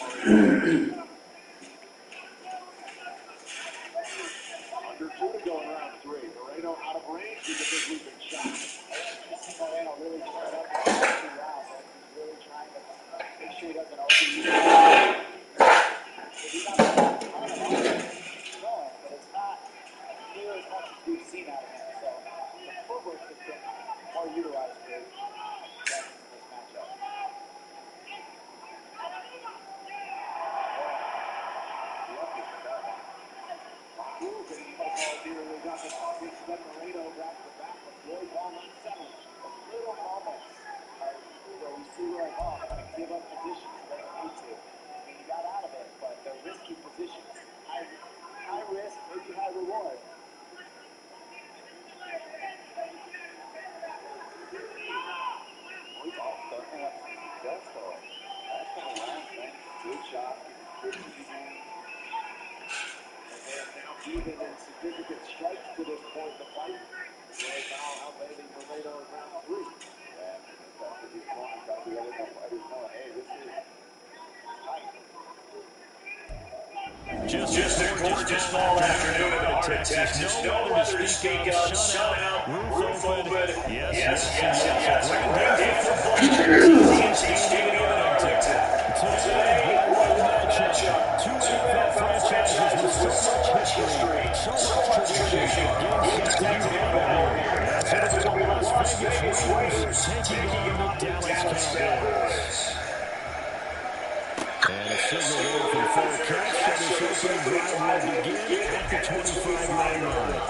Under 2 to go in round 3. Moreno out of range with a big leaping shot. I see Moreno really turned up in the last 2 rounds. He's really trying to make sure he doesn't overuse it. He's not going to but it's not near as much as we've seen out of him. So the footwork has been more utilized for this matchup. They got the target, then Moreno grabs the back, but really ball not settled. A little moments where we see like, oh, I'm going to give up positions, but I need to. I mean, he got out of it, but they're risky positions. High risk, maybe high reward. Good shot. Even in significant strikes to this point in the fight. Right now, outlanding Moreno in round 3. Yeah, that's what he's going to do. Everybody's going, hey, this is tight. Just fall afternoon in the heart of Texas. No weather to speak of. Shutout. Roof open. Yes. Two NFL franchises with so much history, so much tradition. Game set to that's it. The Las Vegas Raiders taking on the Dallas Cowboys. And a signal there from full catch. So this opening drive will begin at the 25-yard line.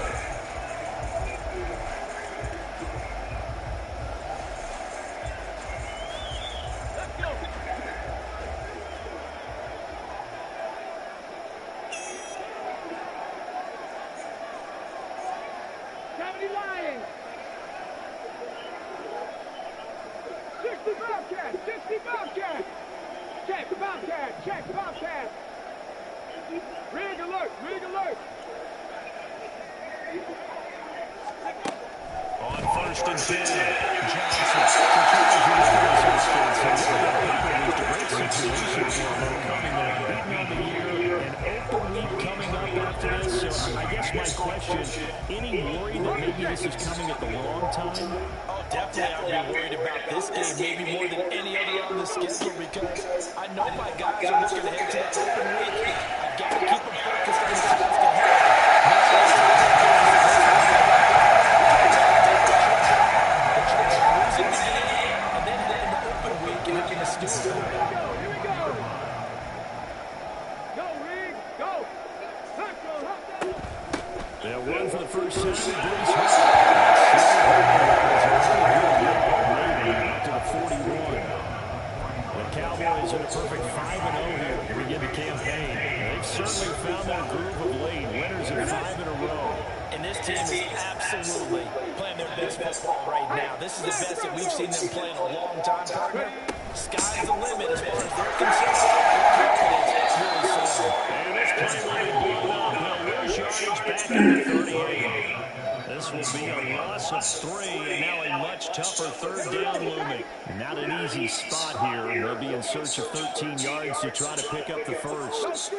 Search of 13 yards to try to pick up the first.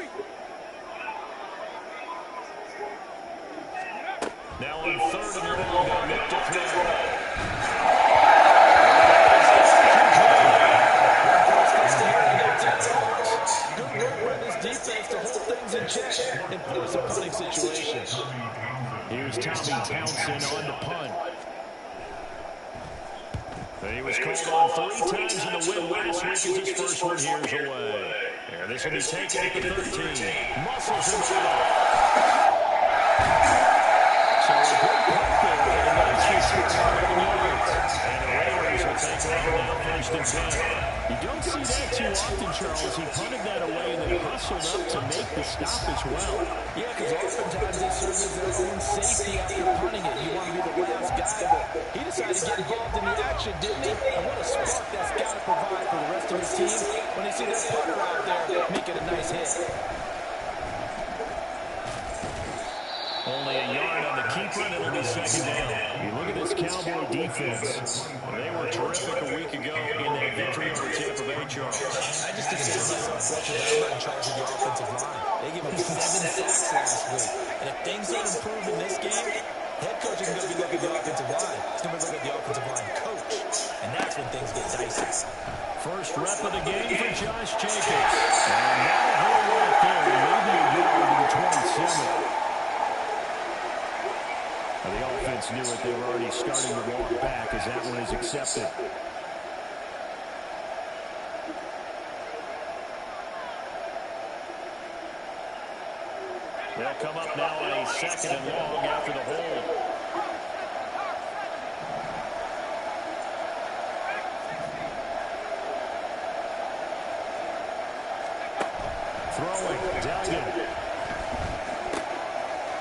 Now on 3rd and long, they'll look to throw. Good work by this defense to hold things in check and force a punting situation. Here's Tommy Townsend on the punt. He was called on 3 times in the win last week as his first one here's away. And this will be taken at the 13. Muscles himself. So a good punt there for the nice return of the yards. And the Raiders will take over now 1st and 10. You don't see that too often, Charles. He punted that away and then hustled up to make the stop as well. Yeah, because oftentimes they serve as their own safety after punting it. You want to be the last guy, but he decided to get involved in the action, didn't he? And what a spark that's got to provide for the rest of his team when they see that punter out there making a nice hit. Only a yard on the keeper, and it'll be 2nd down. You look at this Cowboy defense. They were terrific a week ago in that victory over Tampa Bay, Charles. I just consider myself unfortunately, I'm not in charge of the offensive line. They gave up 7 sacks last week. And if things don't improve in this game, head coach isn't going to be looking at the offensive line. He's going to be looking at the offensive line coach. And that's when things get dicey. First rep of the game for Josh Jacobs. And not a whole lot there. Maybe a yard to the 27. Now, the offense knew it. They were already starting to walk back as that one is accepted. They'll come up now on a 2nd and long after the hold. Throwing, Duggan.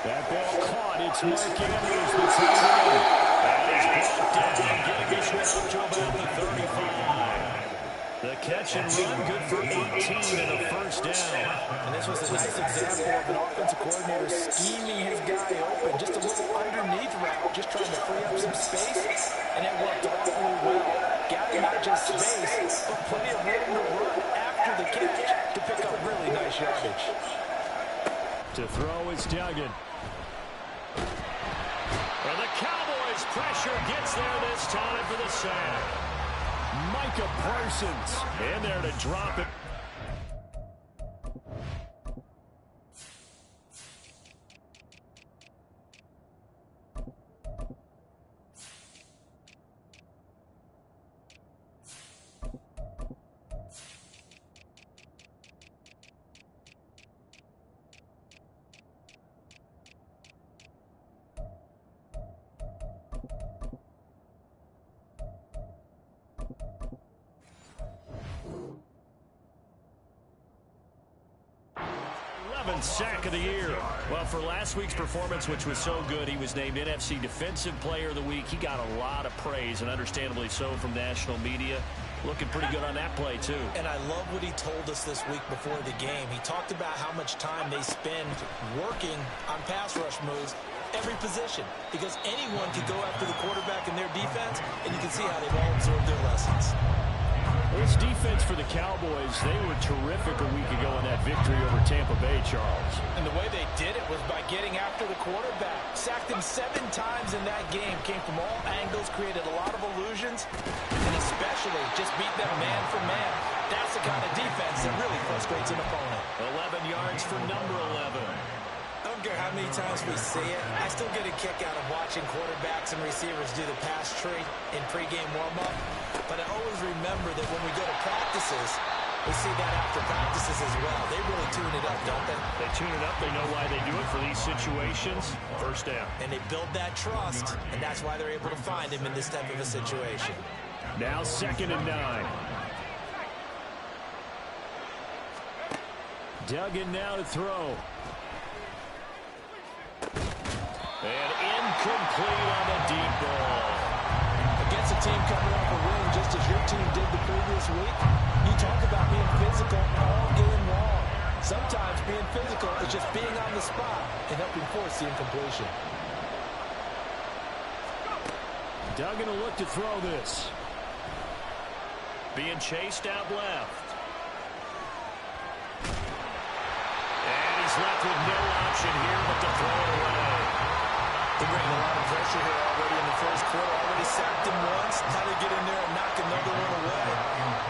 That ball caught. It's Mark Andrews, the tight end. And he's brought down, getting this one up to about the 35. The catch and run, good for 18 and a first down. And this was a nice example of an offensive coordinator scheming his guy open. Just a little underneath route, just trying to free up some space, and it worked awfully well. Got him not just space, but plenty of room to run after the catch to pick up really nice yardage. To throw is Duggan. And the Cowboys pressure gets there this time for the sack. Micah Parsons in there to drop it. Sack of the year. Well, for last week's performance, which was so good, he was named NFC Defensive Player of the Week. He got a lot of praise, and understandably so, from national media. Looking pretty good on that play, too. And I love what he told us this week before the game. He talked about how much time they spend working on pass rush moves, every position, because anyone can go after the quarterback in their defense, and you can see how they've all absorbed their lessons. This defense for the Cowboys, they were terrific a week ago in that victory over Tampa Bay, Charles. And the way they did it was by getting after the quarterback. Sacked him 7 times in that game. Came from all angles, created a lot of illusions, and especially just beat them man for man. That's the kind of defense that really frustrates an opponent. 11 yards for number 11. I don't care how many times we see it, I still get a kick out of watching quarterbacks and receivers do the pass tree in pregame warm-up. But I always remember that when we go to practices, we see that after practices as well. They really tune it up, don't they? They tune it up. They know why they do it for these situations. First down. And they build that trust, and that's why they're able to find him in this type of a situation. Now 2nd and 9. Duggan now to throw. And incomplete on the deep ball. Against a team coming off a win just as your team did the previous week, you talk about being physical all game long. Sometimes being physical is just being on the spot and helping force the incompletion. Duggan will look to throw this. Being chased out left. And he's left with no option here but to throw it away. They're bringing a lot of pressure here already in the first quarter. Already sacked him once. Now they get in there and knock another one away.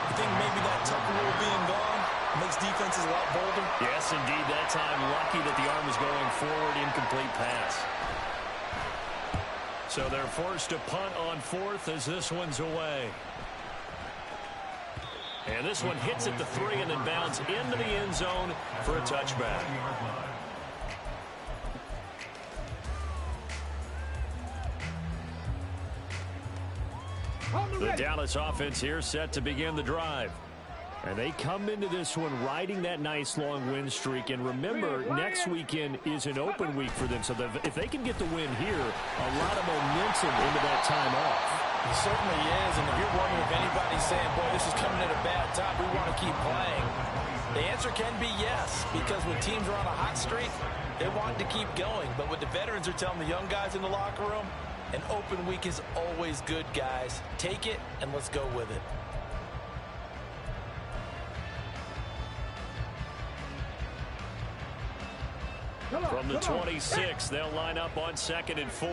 I think maybe that Tucker rule being gone makes defenses a lot bolder. Yes, indeed. That time, lucky that the arm was going forward. Incomplete pass. So they're forced to punt on 4th as this one's away. And this one hits at the 3 and then bounds into the end zone for a touchback. The Dallas offense here set to begin the drive. And they come into this one riding that nice long win streak. And remember, next weekend is an open week for them. So if they can get the win here, a lot of momentum into that time off. It certainly is. And if you're wondering if anybody's saying, boy, this is coming at a bad time, we want to keep playing, the answer can be yes. Because when teams are on a hot streak, they want to keep going. But what the veterans are telling the young guys in the locker room, an open week is always good, guys. Take it, and let's go with it. From the 26, they'll line up on 2nd and 4.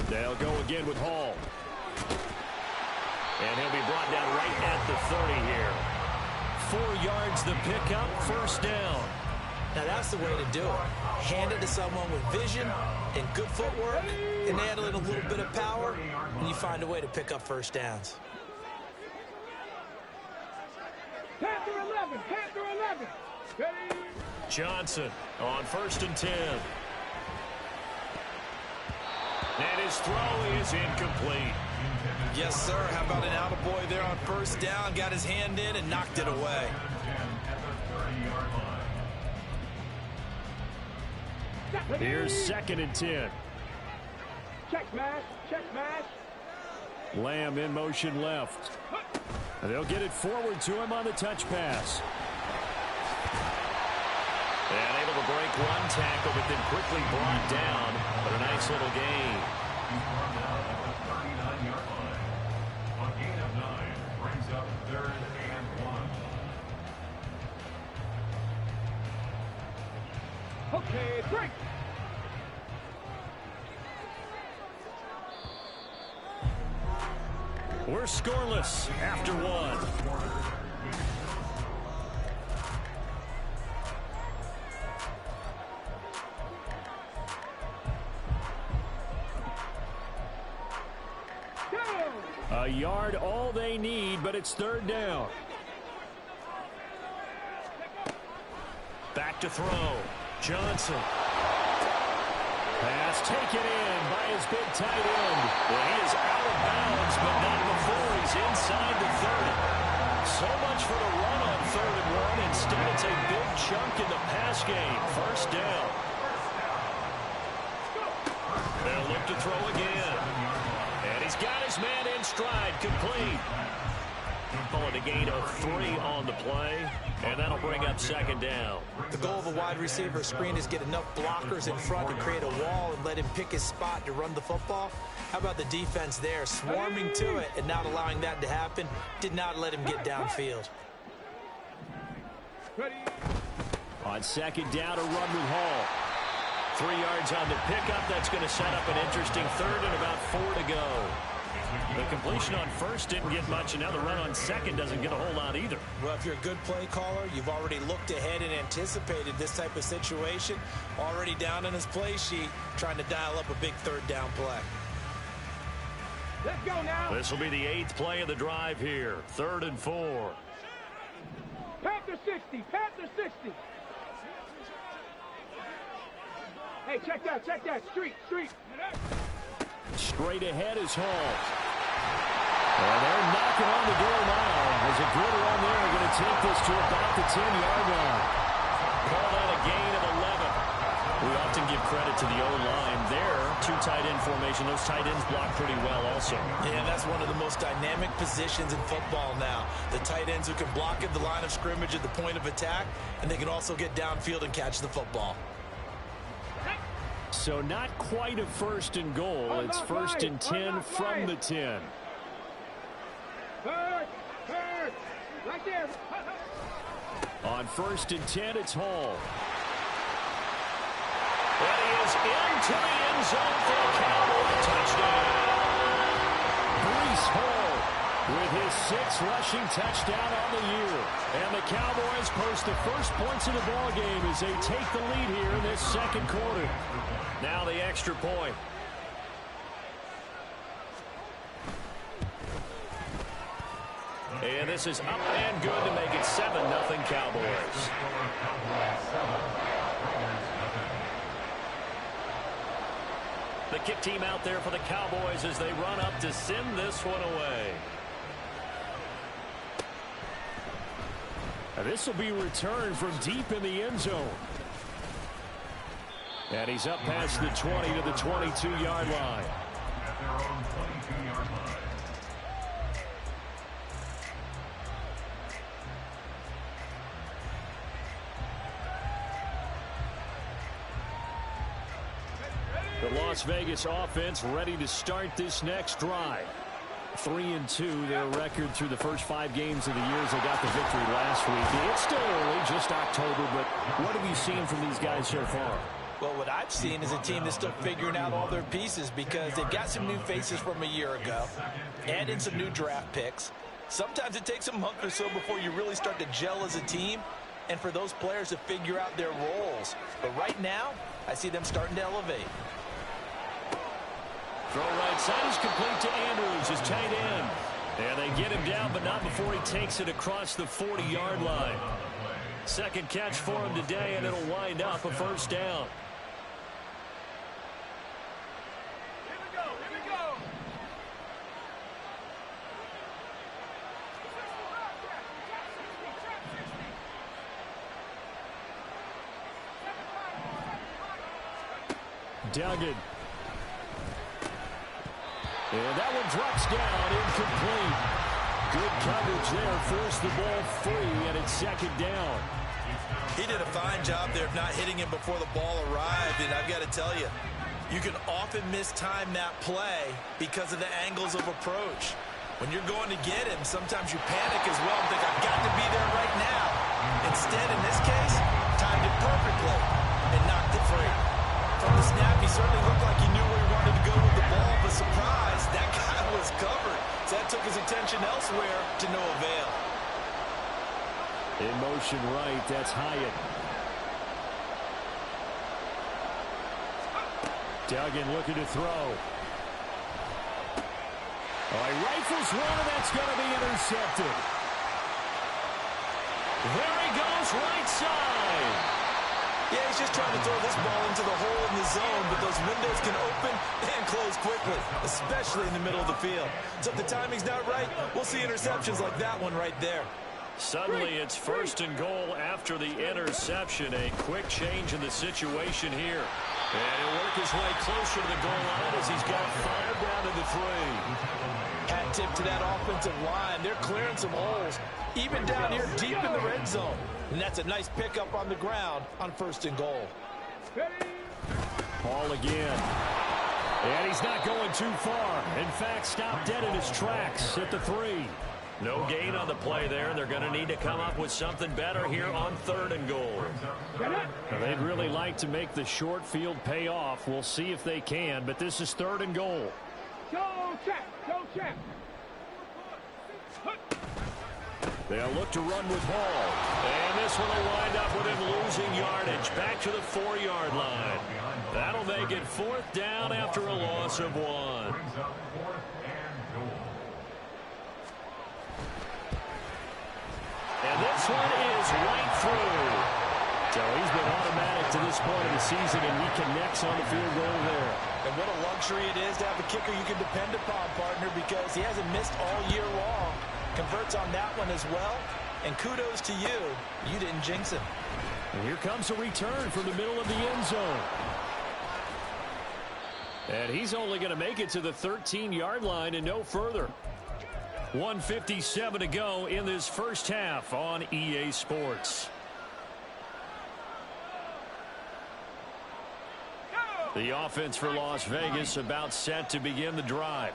They'll go again with Hall. And he'll be brought down right at the 30 here. 4 yards the pickup, 1st down. Now that's the way to do it. Hand it to someone with vision and good footwork, and add in a little bit of power, and you find a way to pick up 1st downs. Panther 11, Panther 11. Ready? Johnson on 1st and 10. And his throw is incomplete. Yes, sir. How about an attaboy there on 1st down? Got his hand in and knocked it away. Here's 2nd and 10. Check smash, check smash. Lamb in motion left. And they'll get it forward to him on the touch pass. And able to break one tackle, but then quickly brought down. But a nice little gain. On gain of 9, brings up 3rd and 1. Okay, break. We're scoreless after 1. A yard all they need, but it's 3rd down. Back to throw. Johnson. Pass taken in by his big tight end. Well, he is out of bounds, but not before he's inside the 30. So much for the run on 3rd and 1. Instead, it's a big chunk in the pass game. 1st down. They'll look to throw again. And he's got his man in stride, complete. Calling a gain of 3 on the play, and that'll bring up 2nd down. The goal of a wide receiver screen is get enough blockers in front to create a wall and let him pick his spot to run the football. How about the defense there, swarming to it and not allowing that to happen? Did not let him get downfield. On 2nd down, a run with Hall. 3 yards on the pickup. That's going to set up an interesting 3rd and about 4 to go. The completion on 1st didn't get much, and now the run on 2nd doesn't get a whole lot either. Well, if you're a good play caller, you've already looked ahead and anticipated this type of situation. Already down in his play sheet, trying to dial up a big 3rd down play. Let's go now. This will be the 8th play of the drive here. 3rd and 4. Panther 60, Panther 60. Hey, check that. Street. Straight ahead is Hall. And they're knocking on the door now. There's a good run there. They're going to take this to about the 10-yard line. Called out a gain of 11. We often give credit to the O-line there. 2 tight end formation. Those tight ends block pretty well also. Yeah, that's one of the most dynamic positions in football now. The tight ends who can block at the line of scrimmage at the point of attack, and they can also get downfield and catch the football. So not quite a 1st and goal. It's 1st and 10 from the 10. Third. Right there. On 1st and 10, it's Hall. And he is into the end zone for a Cowboy touchdown. Breece Hall with his 6th rushing touchdown on the year. And the Cowboys post the first points of the ball game as they take the lead here in this 2nd quarter. Now the extra point. And this is up and good to make it 7-0 Cowboys. The kick team out there for the Cowboys as they run up to send this one away. And this will be returned from deep in the end zone. And he's up past the 20 to the 22-yard line. At their own 22-yard line. The Las Vegas offense ready to start this next drive. 3-2, their record through the first 5 games of the year as they got the victory last week. It's still early, just October, but what have you seen from these guys so far? Well, what I've seen is a team that's still figuring out all their pieces because they've got some new faces from a year ago, add in some new draft picks. Sometimes it takes a month or so before you really start to gel as a team and for those players to figure out their roles. But right now, I see them starting to elevate. Throw right side is complete to Andrews, his tight end. And they get him down, but not before he takes it across the 40-yard line. Second catch for him today, and it'll wind up a first down. Duggan. And that one drops down, incomplete. Good coverage there, forced the ball free, and it's second down. He did a fine job there of not hitting him before the ball arrived, and I've got to tell you, you can often mistime that play because of the angles of approach. When you're going to get him, sometimes you panic as well and think, I've got to be there right now. Instead, in this case, timed it perfectly and knocked it free. From the snap, he certainly looked like he knew where he wanted to go with the ball, but surprise, that guy was covered. So that took his attention elsewhere to no avail. In motion right, that's Hyatt. Duggan looking to throw. Oh, he rifles one, and that's going to be intercepted. There he goes, right side. Yeah, he's just trying to throw this ball into the hole in the zone, but those windows can open and close quickly, especially in the middle of the field. So if the timing's not right, we'll see interceptions like that one right there. Suddenly it's first and goal after the interception. A quick change in the situation here. And he'll work his way closer to the goal line as he's got 5 down to the 3. Hat tip to that offensive line. They're clearing some holes, even down here deep in the red zone. And that's a nice pickup on the ground on first and goal. Ball again. And he's not going too far. In fact, stopped dead in his tracks at the 3. No gain on the play there. They're going to need to come up with something better here on third and goal. Now, they'd really like to make the short field pay off. We'll see if they can, but this is third and goal. Go check, go check. They'll look to run with Hall. And this one will wind up with him losing yardage back to the 4-yard line. That'll make it 4th down after a loss of 1. And this one is right through. So he's been automatic to this point of the season, and he connects on the field goal there. And what a luxury it is to have a kicker you can depend upon, partner, because he hasn't missed all year long. Converts on that one as well. And kudos to you. You didn't jinx him. And here comes a return from the middle of the end zone. And he's only going to make it to the 13-yard line and no further. 1:57 to go in this first half on EA Sports. The offense for Las Vegas about set to begin the drive.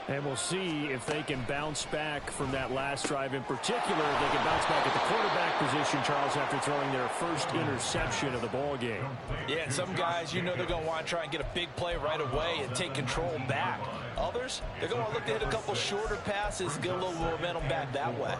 And we'll see if they can bounce back from that last drive in particular. If they can bounce back at the quarterback position, Charles, after throwing their first interception of the ball game. Yeah, and some guys, you know they're going to want to try and get a big play right away and take control back. Others, they're going to look to hit a couple shorter passes, get a little momentum back that way.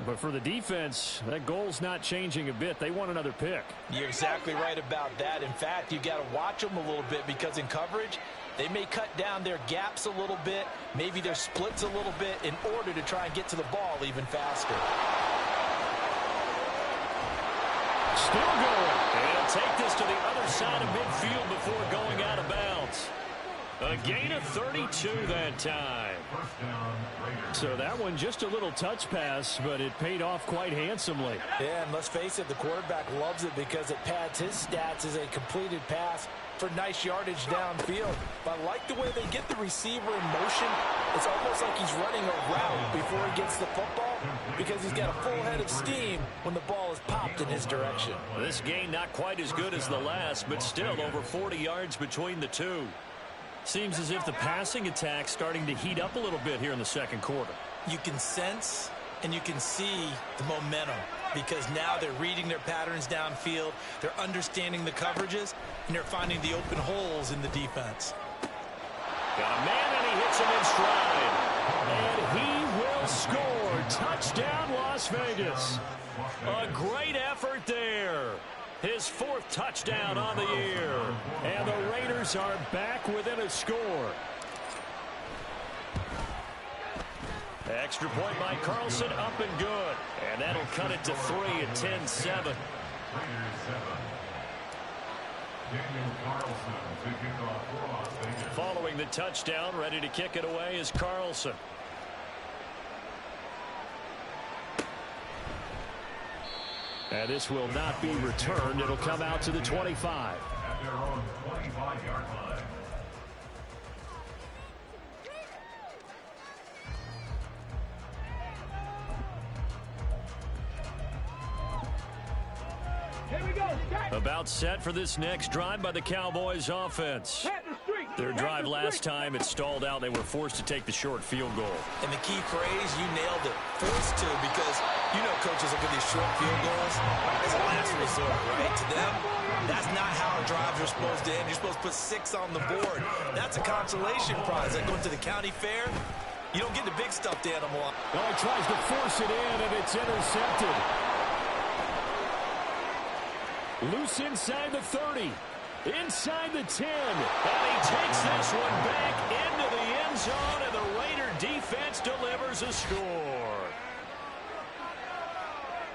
But for the defense, that goal's not changing a bit. They want another pick. You're exactly right about that. In fact, you got to watch them a little bit because in coverage, they may cut down their gaps a little bit, maybe their splits a little bit in order to try and get to the ball even faster. Still going. And he'll take this to the other side of midfield before going out of bounds. A gain of 32 that time. So that one just a little touch pass, but it paid off quite handsomely. Yeah, and let's face it, the quarterback loves it because it pads his stats as a completed pass for nice yardage downfield. But I like the way they get the receiver in motion. It's almost like he's running a route before he gets the football because he's got a full head of steam when the ball is popped in his direction. This gain not quite as good as the last, but still over 40 yards between the two. Seems as if the passing attack's starting to heat up a little bit here in the second quarter. You can sense and you can see the momentum because now they're reading their patterns downfield, they're understanding the coverages, and they're finding the open holes in the defense. Got a man, and he hits him in stride. And he will score. Touchdown, Las Vegas. A great effort there. His fourth touchdown on the year. And the Raiders are back within a score. Extra point by Carlson, up and good. And that'll cut it to 3 at 10-7. Following the touchdown, ready to kick it away is Carlson. And this will not be returned. It'll come out to the 25. At their own 25-yard line. Here we go. About set for this next drive by the Cowboys offense. Their drive last time, it stalled out. They were forced to take the short field goal. And the key phrase, you nailed it. Forced to, because you know coaches look at these short field goals as a last resort, right? To them, that's not how drives are supposed to end. You're supposed to put 6 on the board. That's a consolation prize. Like going to the county fair, you don't get the big stuffed animal. Well, he tries to force it in, and it's intercepted. Loose inside the 30. Inside the 10. And he takes this one back into the end zone, and the Raider defense delivers a score.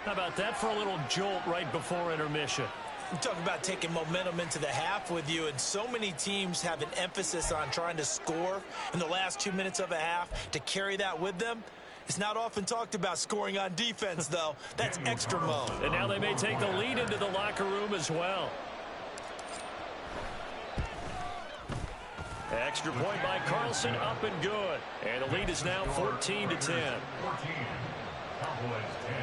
How about that for a little jolt right before intermission? I'm talking about taking momentum into the half with you, and so many teams have an emphasis on trying to score in the last 2 minutes of a half to carry that with them. It's not often talked about scoring on defense, though. That's extra mode. And now they may take the lead into the locker room as well. Extra point by Carlson, up and good. And the lead is now 14-10. 14. Cowboys 10.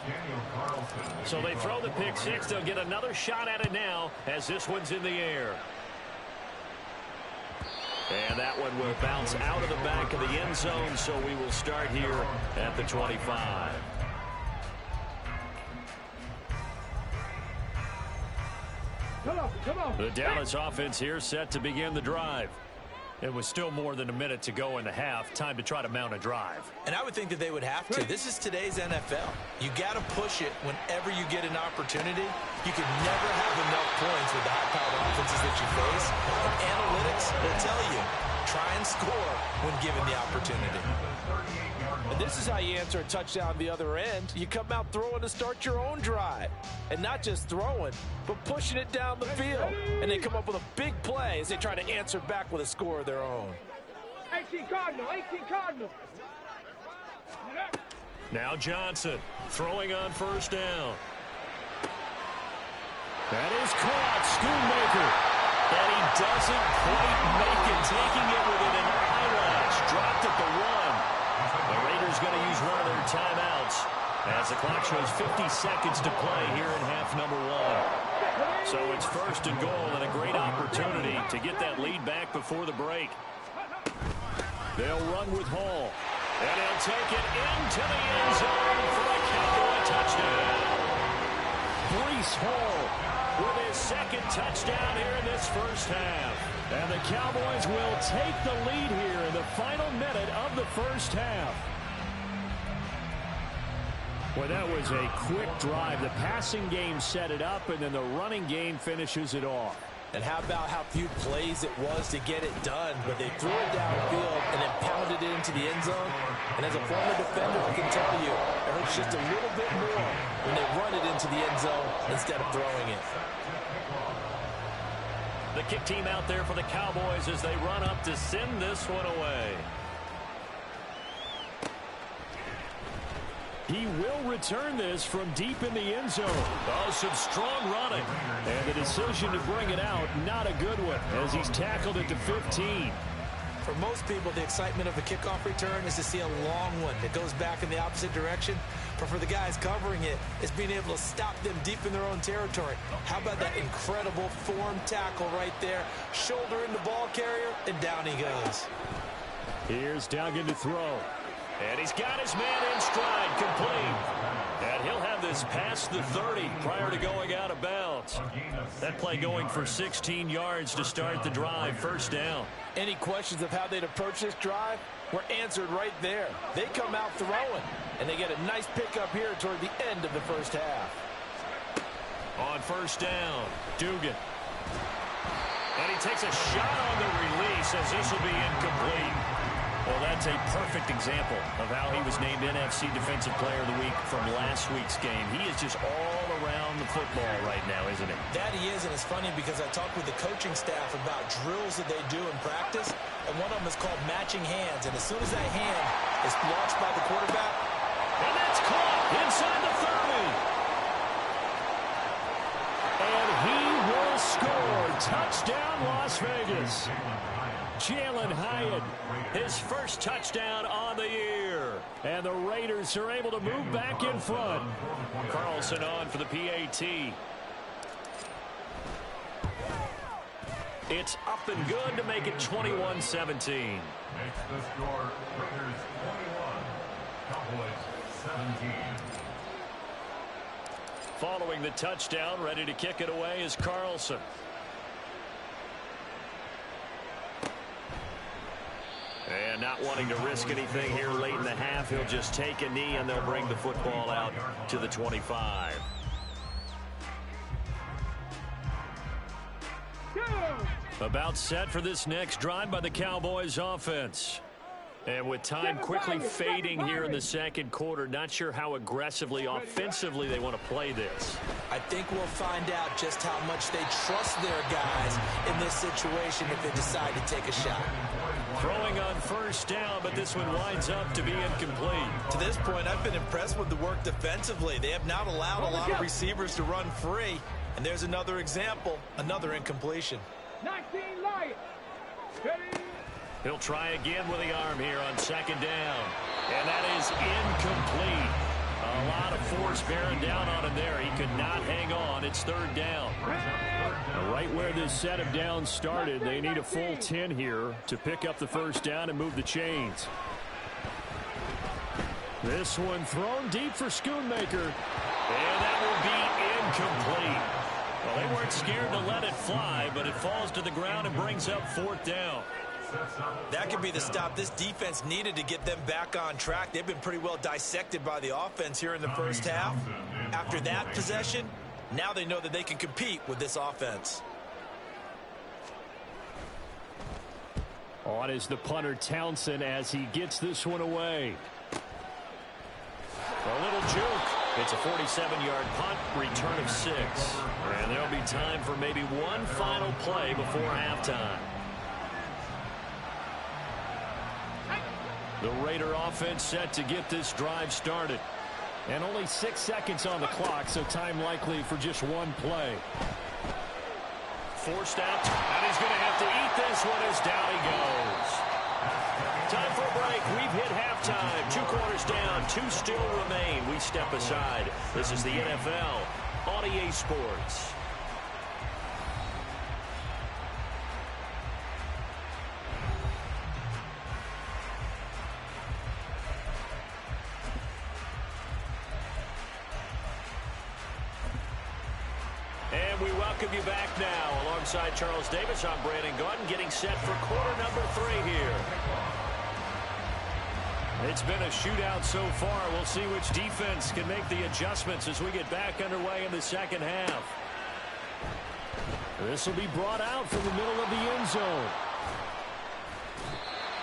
Daniel Carlson. So they throw the pick six. They'll get another shot at it now as this one's in the air. And that one will bounce out of the back of the end zone, so we will start here at the 25. Come on. The Dallas offense here set to begin the drive. It was still more than a minute to go in the half. Time to try to mount a drive. And I would think that they would have to. This is today's NFL. You got to push it whenever you get an opportunity. You can never have enough points with the high-powered offenses that you face. And analytics will tell you, try and score when given the opportunity. And this is how you answer a touchdown the other end. You come out throwing to start your own drive. And not just throwing, but pushing it down the field. And they come up with a big play as they try to answer back with a score of their own. 18 Cardinal. Now Johnson throwing on first down. That is caught. Schoonmaker. And he doesn't quite make it. Taking it within an eyelash. Dropped at the 1. The Raiders going to use one of their timeouts as the clock shows 50 seconds to play here in half number 1. So it's first and goal and a great opportunity to get that lead back before the break. They'll run with Hall. And he'll take it into the end zone for a Cowboy touchdown. Breece Hall with his second touchdown here in this first half. And the Cowboys will take the lead here in the final minute of the first half. Well, that was a quick drive. The passing game set it up, and then the running game finishes it off. And how about how few plays it was to get it done, but they threw it downfield and then pounded it into the end zone. And as a former defender, I can tell you, it hurts just a little bit more when they run it into the end zone instead of throwing it. The kick team out there for the Cowboys as they run up to send this one away. He will return this from deep in the end zone. Oh, some strong running. And the decision to bring it out, not a good one, as he's tackled it to 15. For most people, the excitement of a kickoff return is to see a long one that goes back in the opposite direction. But for the guys covering it, it's being able to stop them deep in their own territory. How about that incredible form tackle right there? Shoulder in the ball carrier, and down he goes. Here's Duggan to throw. And he's got his man in stride, complete. And he'll have this past the 30 prior to going out of bounds. That play going for 16 yards to start the drive, first down. Any questions of how they'd approach this drive were answered right there. They come out throwing, and they get a nice pickup here toward the end of the first half. On first down, Dugan. And he takes a shot on the release as this will be incomplete. Well, that's a perfect example of how he was named NFC Defensive Player of the Week from last week's game. He is just all around the football right now, isn't he? That he is, and it's funny because I talked with the coaching staff about drills that they do in practice, and one of them is called matching hands. And as soon as that hand is launched by the quarterback, and that's caught inside the 30. And he will score. Touchdown, Las Vegas. Jalen Hyatt, his first touchdown on the year. And the Raiders are able to move back in front. Carlson on for the PAT. It's up and good to make it 21-17. Makes the score Raiders 21, Cowboys 17. Following the touchdown, ready to kick it away is Carlson. And not wanting to risk anything here late in the half, he'll just take a knee and they'll bring the football out to the 25. About set for this next drive by the Cowboys offense. And with time quickly fading here in the second quarter, not sure how aggressively, offensively they want to play this. I think we'll find out just how much they trust their guys in this situation if they decide to take a shot. Throwing on first down, but this one winds up to be incomplete. To this point, I've been impressed with the work defensively. They have not allowed a lot of receivers to run free. And there's another example, another incompletion. 19 Lions. Ready? He'll try again with the arm here on second down. And that is incomplete. A lot of force bearing down on him there. He could not hang on. It's third down. Right where this set of downs started, they need a full 10 here to pick up the first down and move the chains. This one thrown deep for Schoonmaker. And that will be incomplete. Well, they weren't scared to let it fly, but it falls to the ground and brings up fourth down. That could be the stop this defense needed to get them back on track. They've been pretty well dissected by the offense here in the first half. After that possession, now they know that they can compete with this offense. On is the punter Townsend as he gets this one away. A little juke. It's a 47-yard punt, return of 6. And there'll be time for maybe one final play before halftime. The Raider offense set to get this drive started. And only 6 seconds on the clock, so time likely for just one play. Forced out, and he's going to have to eat this one as down he goes. Time for a break. We've hit halftime. 2 quarters down, 2 still remain. We step aside. This is the NFL on EA Sports. And we welcome you back now. Alongside Charles Davis, I'm Brandon Gaudin, getting set for quarter number 3 here. It's been a shootout so far. We'll see which defense can make the adjustments as we get back underway in the second half. This will be brought out from the middle of the end zone.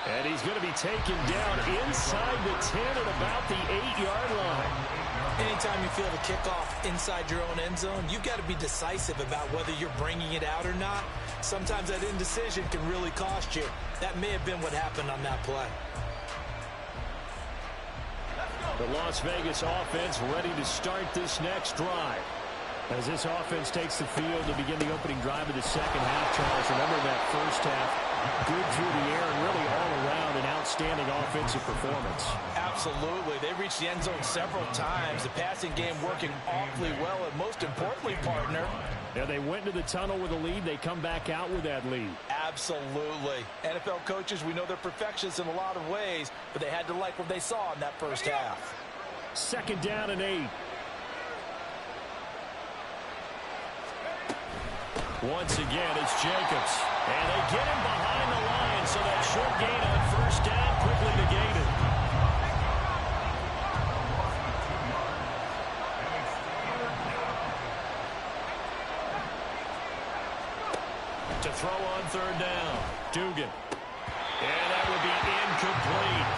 And he's going to be taken down inside the 10 at about the 8-yard line. Anytime you feel the kickoff inside your own end zone, you've got to be decisive about whether you're bringing it out or not. Sometimes that indecision can really cost you. That may have been what happened on that play. The Las Vegas offense ready to start this next drive. As this offense takes the field to begin the opening drive of the second half, Charles, remember that first half, Good through the air and really all around an outstanding offensive performance. Absolutely. They reached the end zone several times. The passing game working awfully well, and most importantly, partner. Yeah, they went into the tunnel with a lead. They come back out with that lead. Absolutely. NFL coaches, we know they're perfectionists in a lot of ways, but they had to like what they saw in that first half. 2nd down and 8. Once again, it's Jacobs. And they get him behind the line, so that short gain on 1st down quickly negated. To throw on 3rd down, Dugan. And that would be incomplete.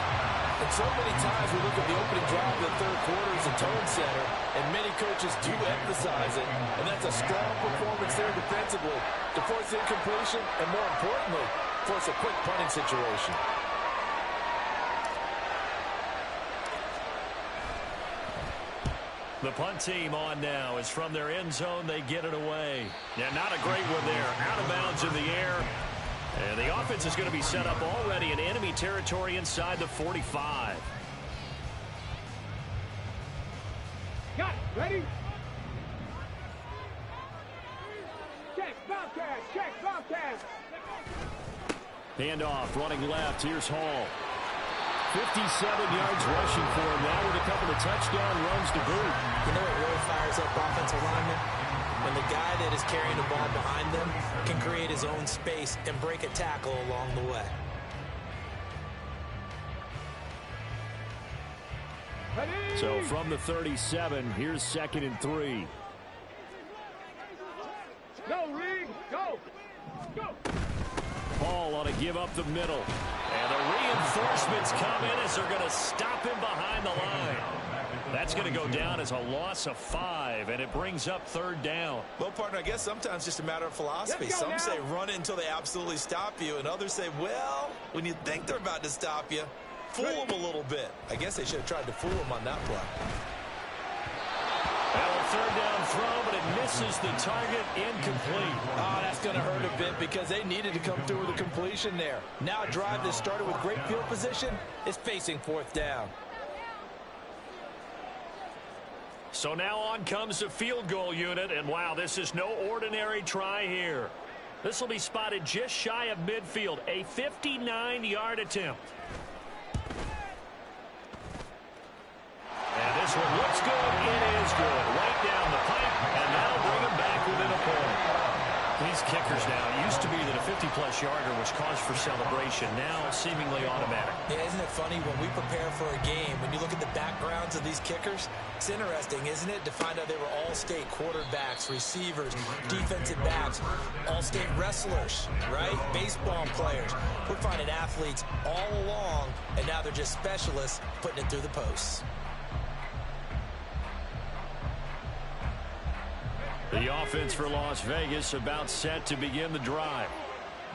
And so many times we look at the opening drive of the 3rd quarter as a tone setter, and many coaches do emphasize it, and that's a strong performance there defensively to force incompletion and, more importantly, force a quick punting situation. The punt team on now is from their end zone. They get it away. Yeah, not a great one there. Out of bounds in the air. And the offense is going to be set up already in enemy territory inside the 45. Got it. Ready? Check, Bobcat. Check, Bobcat. Handoff, running left. Here's Hall. 57 yards rushing for him now with a couple of touchdown runs to boot. You know what really fires up offensive linemen? When the guy that is carrying the ball behind them can create his own space and break a tackle along the way. Ready? So from the 37, here's 2nd and 3. Go, Reed. Go. Go. Paul ought to give up the middle. And the reinforcements come in as they're going to stop him behind the line. That's going to go down as a loss of 5, and it brings up 3rd down. Well, partner, I guess sometimes it's just a matter of philosophy. Some say run it until they absolutely stop you, and others say, well, when you think they're about to stop you, fool them a little bit. I guess they should have tried to fool them on that play. Well, a 3rd down throw, but it misses the target, incomplete. Oh, that's going to hurt a bit because they needed to come through with a completion there. Now a drive that started with great field position is facing 4th down. So now on comes the field goal unit, and wow, this is no ordinary try here. This will be spotted just shy of midfield, a 59-yard attempt. And this one looks good. It is good. Right down the pipe, and that'll bring him back within a point. These kickers now, it used to be that a 50-plus yarder was cause for celebration. Now seemingly automatic. Yeah, isn't it funny when we prepare for a game, when you look at the backgrounds of these kickers, it's interesting, isn't it, to find out they were all-state quarterbacks, receivers, defensive backs, all-state wrestlers, right? Baseball players. We're finding athletes all along, and now they're just specialists putting it through the posts. The offense for Las Vegas about set to begin the drive.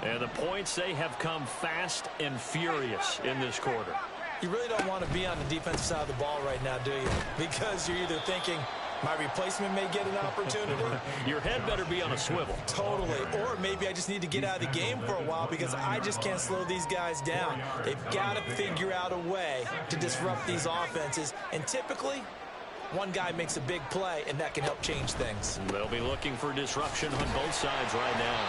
And the points, they have come fast and furious in this quarter. You really don't want to be on the defensive side of the ball right now, do you? Because you're either thinking, my replacement may get an opportunity. Your head better be on a swivel. Totally. Or maybe I just need to get out of the game for a while because I just can't slow these guys down. They've got to figure out a way to disrupt these offenses. And typically, one guy makes a big play, and that can help change things. They'll be looking for disruption on both sides right now.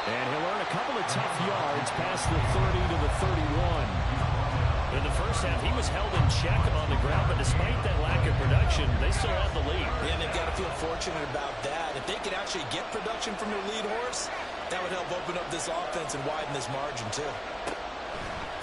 And he'll earn a couple of tough yards past the 30 to the 31. In the first half, he was held in check on the ground, but despite that lack of production, they still have the lead. Yeah, and they've got to feel fortunate about that. If they could actually get production from their lead horse, that would help open up this offense and widen this margin, too.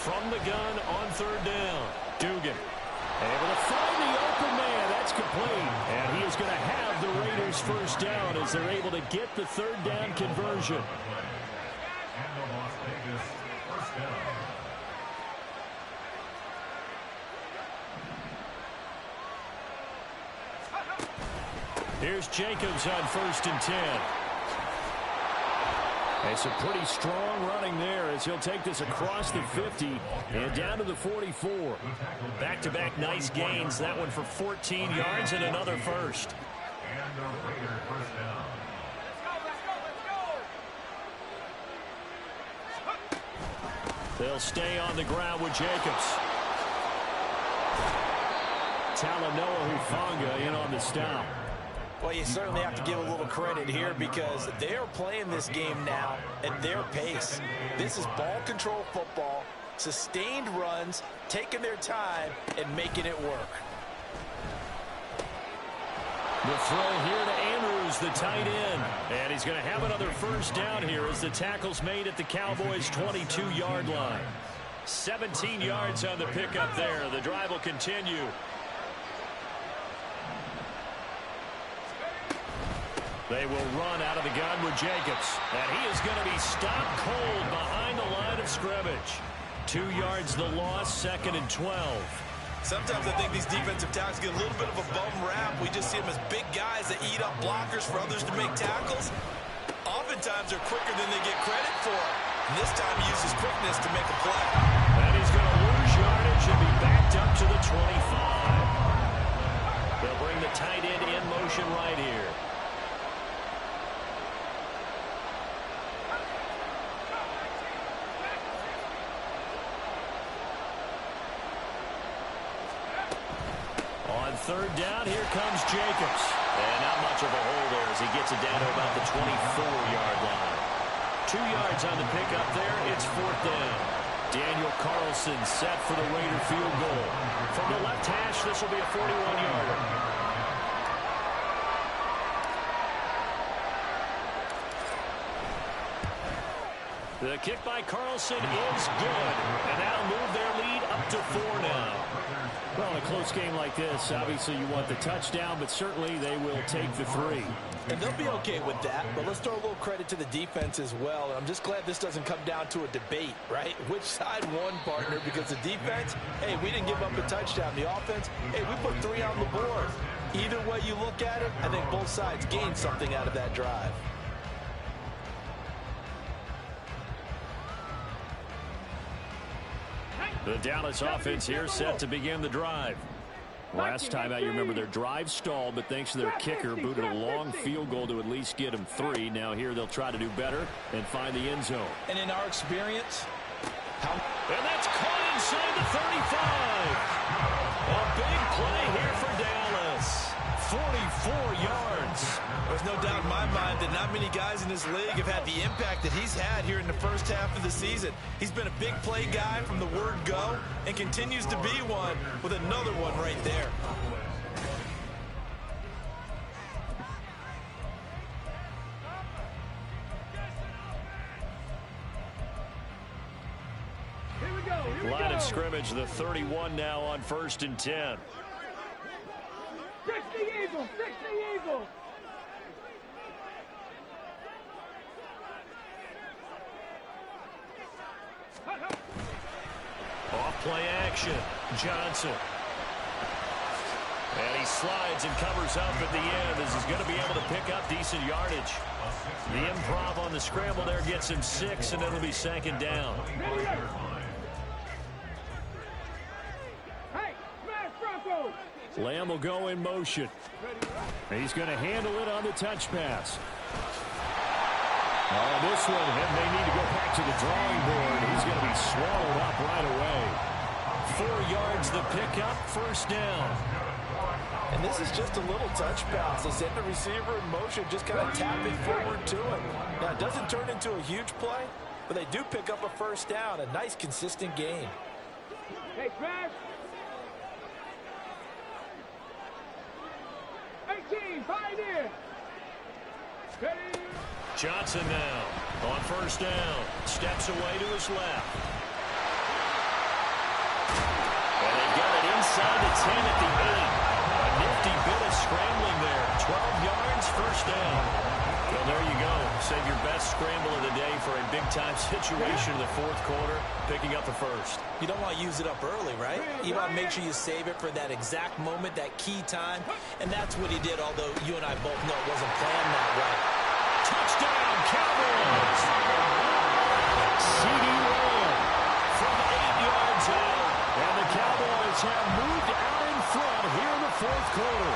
From the gun on 3rd down, Dugan. Able to find the open man. That's complete. And he is going to have the Raiders first down as they're able to get the 3rd down conversion. And the Las Vegas first down. Here's Jacobs on 1st and 10. And some pretty strong running there as he'll take this across the 50 and down to the 44. Back-to-back nice gains. That one for 14 yards and another first. And the Raider first down. They'll stay on the ground with Jacobs. Talanoa Hufanga in on the stop. Well, you certainly have to give a little credit here because they're playing this game now at their pace. This is ball control football, sustained runs, taking their time, and making it work. The throw here to Andrews, the tight end. And he's going to have another first down here as the tackle's made at the Cowboys' 22-yard line. 17 yards on the pickup there. The drive will continue. They will run out of the gun with Jacobs. And he is going to be stopped cold behind the line of scrimmage. 2 yards the loss, 2nd and 12. Sometimes I think these defensive tackles get a little bit of a bum rap. We just see them as big guys that eat up blockers for others to make tackles. Oftentimes they're quicker than they get credit for. And this time he uses quickness to make a play. And he's going to lose yardage and be backed up to the 25. They'll bring the tight end in motion right here. On third down, here comes Jacobs. And not much of a hole there as he gets it down to about the 24-yard line. 2 yards on the pickup there. It's 4th down. Daniel Carlson set for the Raider field goal. From the left hash, this will be a 41-yarder. The kick by Carlson is good. And that'll move their lead up to 4 now. Well, in a close game like this, obviously you want the touchdown, but certainly they will take the 3. And they'll be okay with that, but let's throw a little credit to the defense as well. And I'm just glad this doesn't come down to a debate, right? Which side won, partner? Because the defense, hey, we didn't give up a touchdown. The offense, hey, we put 3 on the board. Either way you look at it, I think both sides gained something out of that drive. The Dallas offense here set to begin the drive. Last time out, you remember their drive stalled, but thanks to their kicker, booted a long field goal to at least get them 3. Now here they'll try to do better and find the end zone. And in our experience, and that's caught inside the 35. A big play here for Dallas. 44 yards. There's no doubt in my mind that not many guys in this league have had the impact that he's had here in the first half of the season. He's been a big play guy from the word go and continues to be one with another one right there. Here we go. Line of scrimmage, the 31 now on 1st and 10. Fix the eagle. Fix the eagle. Off play action. Johnson. And he slides and covers up at the end as he's going to be able to pick up decent yardage. The improv on the scramble there gets him 6, and it'll be 2nd down. Hey, smash Bronco. Lamb will go in motion. He's going to handle it on the touch pass. Oh, this one, and they need to go back to the drawing board. He's going to be swallowed up right away. 4 yards the pickup, 1st down. And this is just a little touch pass. They send the receiver in motion, just kind of tap it forward to him. Now, it doesn't turn into a huge play, but they do pick up a 1st down. A nice, consistent gain. Hey, smash. 18, pioneer. Ready. Johnson now on 1st down. Steps away to his left. And they got it inside the 10 at the 8. A nifty bit of scrambling there. 12 yards, 1st down. Well, there you go. Save your best scramble of the day for a big-time situation in the 4th quarter, picking up the 1st. You don't want to use it up early, right? You want to make sure you save it for that exact moment, that key time. And that's what he did, although you and I both know it wasn't planned that way. Touchdown, Cowboys! C.D. Lamb from 8 yards out. And the Cowboys have moved out in front here in the 4th quarter.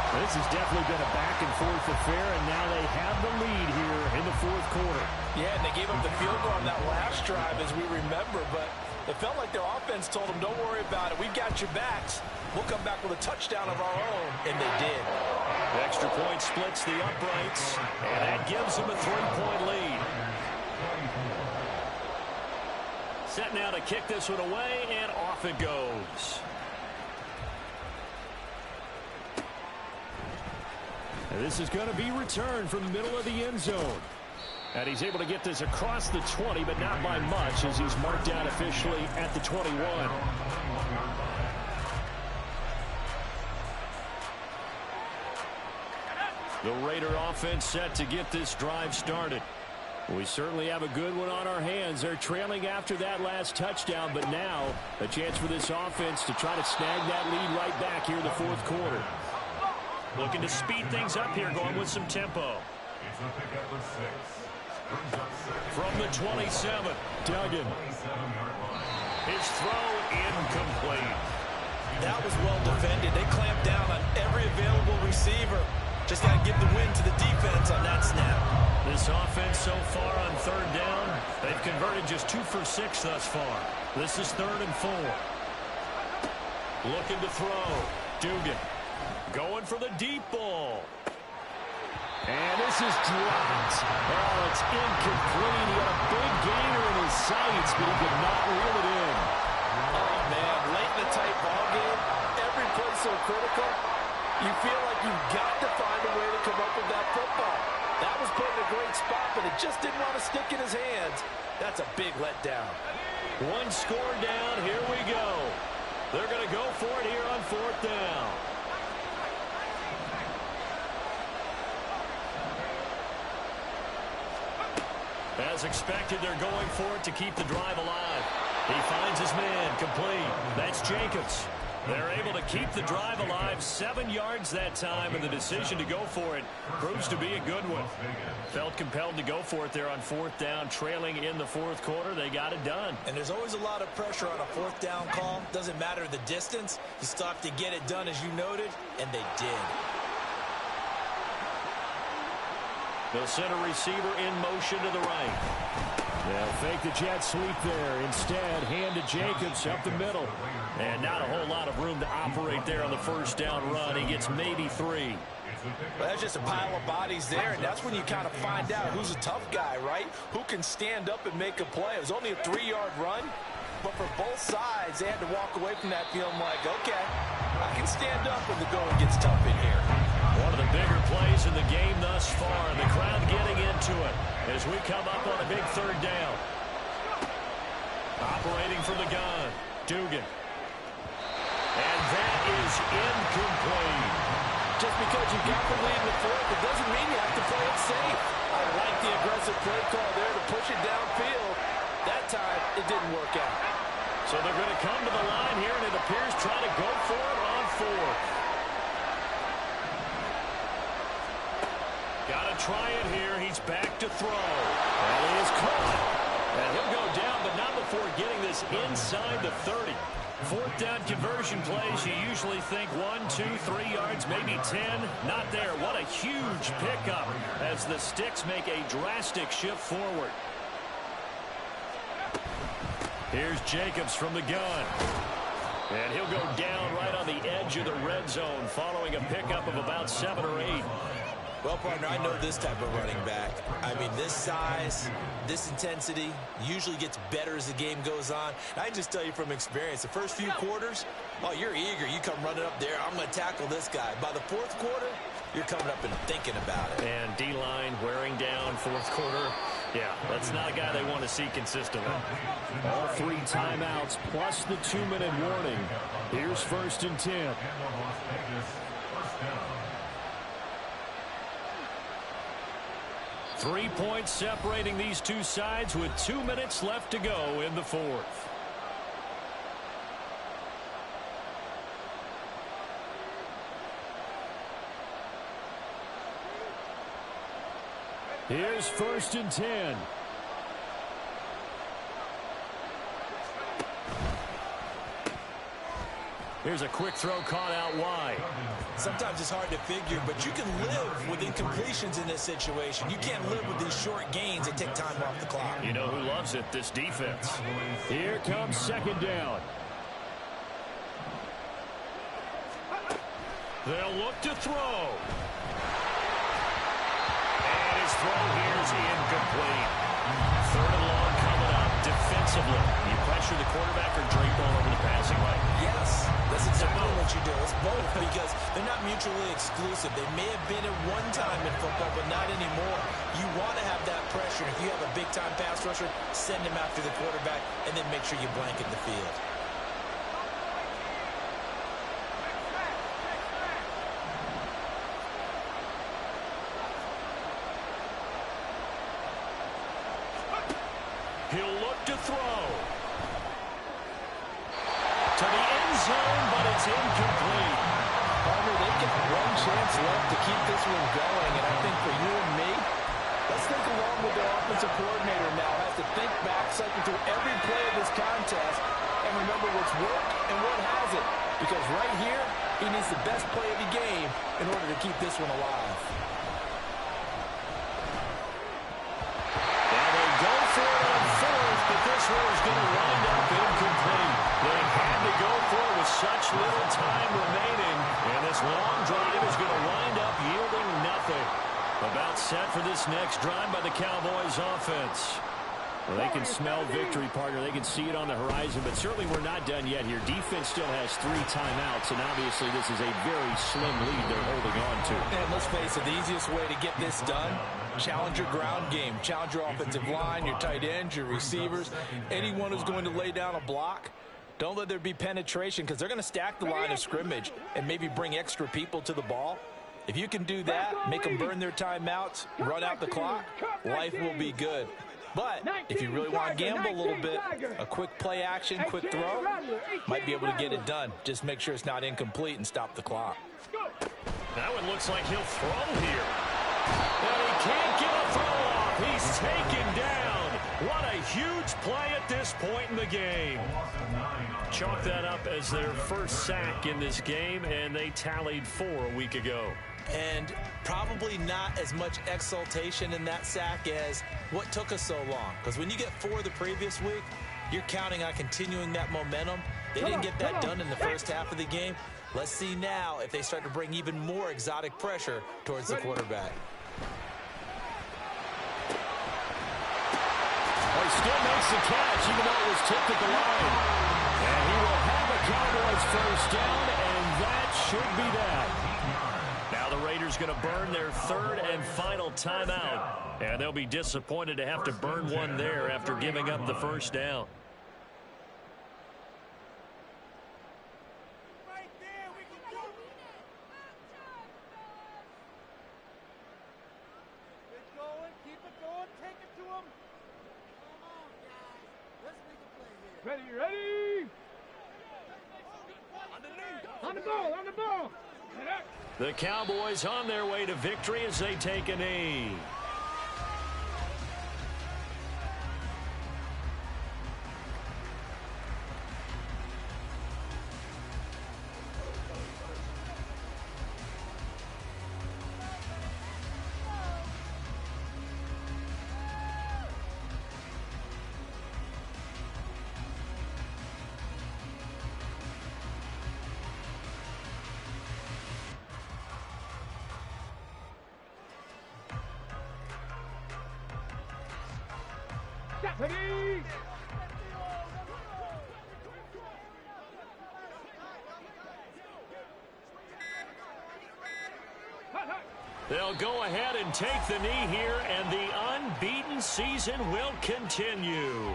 This has definitely been a back-and-forth affair, and now they have the lead here in the fourth quarter. Yeah, and they gave up the field goal on that last drive, as we remember, but it felt like their offense told them, don't worry about it. We've got your backs. We'll come back with a touchdown of our own, and they did. The extra point splits the uprights, and that gives them a 3-point lead. Set now to kick this one away, and off it goes. And this is going to be returned from the middle of the end zone. And he's able to get this across the 20, but not by much, as he's marked down officially at the 21. The Raider offense set to get this drive started. We certainly have a good one on our hands. They're trailing after that last touchdown, but now a chance for this offense to try to snag that lead right back here in the fourth quarter. Looking to speed things up here, going with some tempo. From the 27, Duggan. His throw incomplete. That was well defended. They clamped down on every available receiver. Just got to give the win to the defense on that snap. This offense so far on third down, they've converted just 2 for 6 thus far. This is 3rd and 4. Looking to throw. Dugan going for the deep ball. And this is dropped. Oh, it's incomplete. He had a big gainer in his sights, but he could not reel it in. Oh, man, late in the tight ball game, every play so critical. You feel like you've got to find a way to come up with that football. That was put in a great spot, but it just didn't want to stick in his hands. That's a big letdown. 1 score down. Here we go. They're going to go for it here on 4th down. As expected, they're going for it to keep the drive alive. He finds his man, complete. That's Jacobs. They're able to keep the drive alive, 7 yards that time, and the decision to go for it proves to be a good one. Felt compelled to go for it there on 4th down, trailing in the fourth quarter. They got it done. And there's always a lot of pressure on a 4th down call. Doesn't matter the distance. You still have to get it done, as you noted, and they did. They'll send a receiver in motion to the right. They'll fake the jet sweep there. Instead, hand to Jacobs up the middle. And not a whole lot of room to operate there on the first down run. He gets maybe 3. Well, that's just a pile of bodies there, and that's when you kind of find out who's a tough guy, right? Who can stand up and make a play. It was only a 3-yard run, but for both sides, they had to walk away from that feeling like, okay, I can stand up when the going gets tough in here. One of the bigger plays in the game thus far. The crowd getting into it as we come up on a big 3rd down. Operating from the gun, Dugan. And that is incomplete. Just because you got the lead in the fourth, it doesn't mean you have to play it safe. I like the aggressive play call there to push it downfield. That time, it didn't work out. So they're going to come to the line here, and it appears trying to go for it on 4th. Got to try it here. He's back to throw. And he is caught. And he'll go down, but not before getting this inside the 30. 4th down conversion plays, you usually think 1, 2, 3 yards, maybe 10. Not there. What a huge pickup as the Sticks make a drastic shift forward. Here's Jacobs from the gun. And he'll go down right on the edge of the red zone following a pickup of about 7 or 8. Well, partner, I know this type of running back. I mean, this size, this intensity usually gets better as the game goes on. And I can just tell you from experience, the first few quarters, oh, you're eager. You come running up there, I'm going to tackle this guy. By the fourth quarter, you're coming up and thinking about it. And D-line wearing down fourth quarter. Yeah, that's not a guy they want to see consistently. All 3 timeouts plus the 2-minute warning. Here's 1st and 10. 3 points separating these two sides with 2 minutes left to go in the fourth. Here's 1st and 10. Here's a quick throw caught out wide. Sometimes it's hard to figure, but you can live with incompletions in this situation. You can't live with these short gains that take time off the clock. You know who loves it? This defense. Here comes second down. They'll look to throw. And his throw here is incomplete. Third and long coming up. Defensively, you pressure the quarterback or drape all over the passing lane? Yes, that's exactly what you do. It's both because they're not mutually exclusive. They may have been at one time in football, but not anymore. You want to have that pressure. If you have a big-time pass rusher, send him after the quarterback, and then make sure you blanket the field. He'll look to throw. To the end zone, but it's incomplete. Partner, they've got one chance left to keep this one going, and I think for you and me, let's think along with their offensive coordinator now. Has to think back, cycle through every play of this contest, and remember what's worked and what hasn't. Because right here, he needs the best play of the game in order to keep this one alive. But this one is going to wind up incomplete. They had to go for it with such little time remaining, and this long drive is going to wind up yielding nothing. About set for this next drive by the Cowboys offense. Well, they can smell victory, partner. They can see it on the horizon, but certainly we're not done yet here. Defense still has 3 timeouts, and obviously this is a very slim lead they're holding on to. And let's face it, the easiest way to get this done, challenge your ground game. Challenge your offensive line, your tight ends, your receivers, anyone who's going to lay down a block. Don't let there be penetration because they're going to stack the line of scrimmage and maybe bring extra people to the ball. If you can do that, make them burn their timeouts, run out the clock, life will be good. But if you really want to gamble a little bit, a quick play action, quick throw, might be able to get it done. Just make sure it's not incomplete and stop the clock. That one looks like he'll throw here. And he can't get a throw off. He's taken down. What a huge play at this point in the game. Chalk that up as their first sack in this game, and they tallied 4 a week ago. And probably not as much exultation in that sack as what took us so long. Because when you get 4 the previous week, you're counting on continuing that momentum. They didn't get that done in the first half of the game. Let's see now if they start to bring even more exotic pressure towards the quarterback. Well, he still makes the catch, even though it was tipped at the line. And he will have a Cowboys first down, and that should be that. Now the Raiders going to burn their 3rd and final timeout, and they'll be disappointed to have to burn one there after giving up the first down. Right there, we can do it. Keep going, keep it going, take it to him. Come on, guys. Let's make a play here. Ready? On the ball, on the ball. The Cowboys on their way to victory as they take a knee. Ready? They'll go ahead and take the knee here, and the unbeaten season will continue.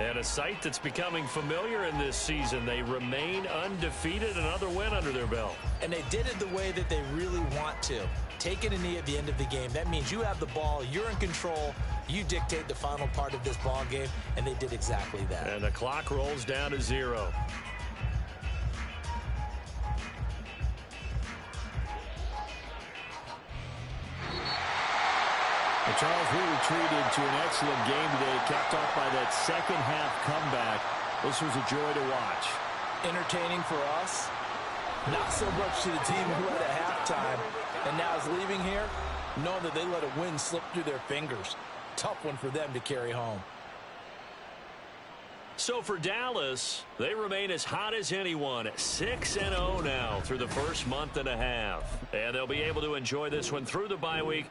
And a sight that's becoming familiar in this season. They remain undefeated, another win under their belt. And they did it the way that they really want to. Taking a knee at the end of the game. That means you have the ball, you're in control, you dictate the final part of this ball game, and they did exactly that. And the clock rolls down to 0. And Charles, we retreated to an excellent game today, capped off by that second half comeback. This was a joy to watch. entertaining for us, not so much to the team who had a halftime and now is leaving here, knowing that they let a win slip through their fingers. Tough one for them to carry home. So for Dallas, they remain as hot as anyone, 6-0 now through the first month and a half. And they'll be able to enjoy this one through the bye week